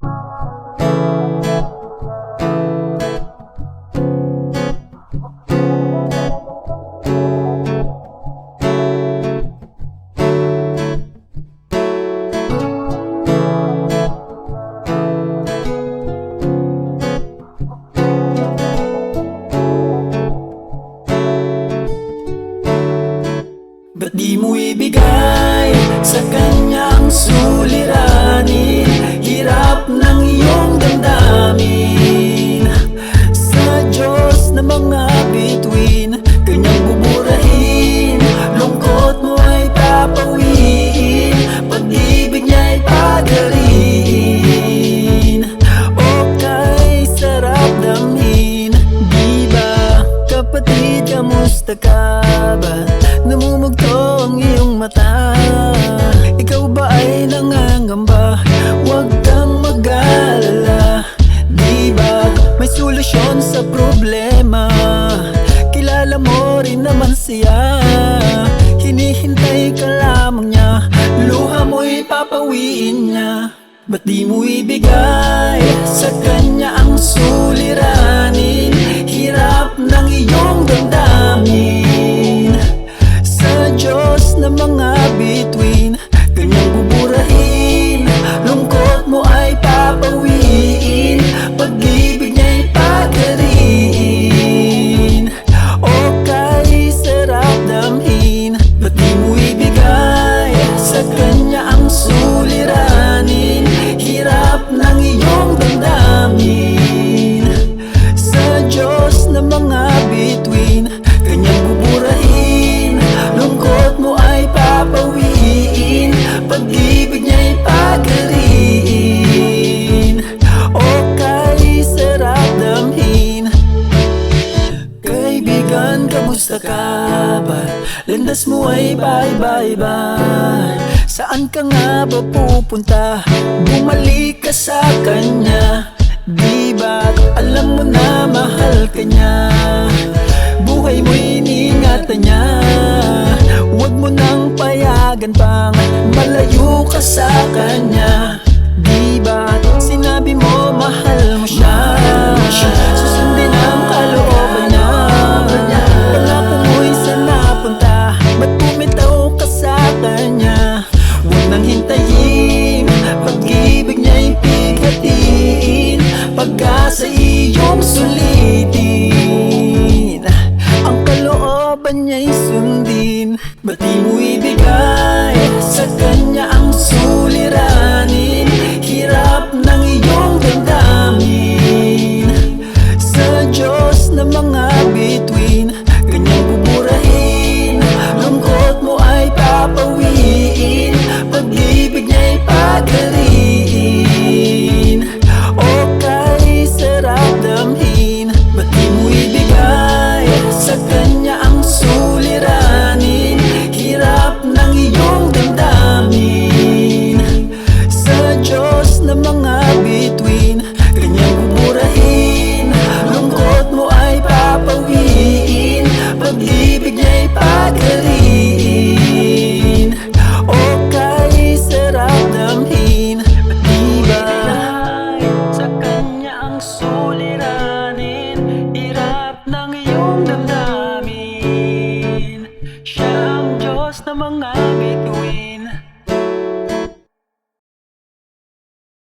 Ba't di mo ibigay sa kanyang suliranin? Hirap ng iyong damdamin. Sa Diyos na mga bituin, kanyang buburahin. Lungkot mo ay papawiin, pag-ibig niya'y pagaliin. Okay, sarap damhin. Di ba, kapatid, kamusta ka ba? Namumugto ang iyong mata. Ikaw ba ay nangangamba? Huwag kang mag-alala. Di ba may solusyon sa problema? Kilala mo rin naman siya. Hinihintay ka lamang niya, luha mo'y papawiin niya. Ba't di mo ibigay sa kanya ang suliranin? Hirap ng iyong damdamin. Diyos na mga bituin, kanyang buburahin. Lungkot mo ay papawiin, pag-ibig niya'y pagaliin. Okay, sarap damhin. Ba't di mo ibigay sa kanya ang suliranin? Hirap ng iyong damdamin. Sa Diyos na mga bituin, kanyang buburahin. Lungkot mo ay papawiin, pag-ibig niya'y pagaliin. Okay, sarap damhin. Kaibigan, kamusta ka ba? Landas mo ay bye-bye-ba? Saan ka nga ba pupunta? Bumalik ka sa kanya. Di ba alam mo na mahal ka niya? Buhay mo'y iningatan niya. Huwag mo nang payagan pang malayo ka sa kanya. Di ba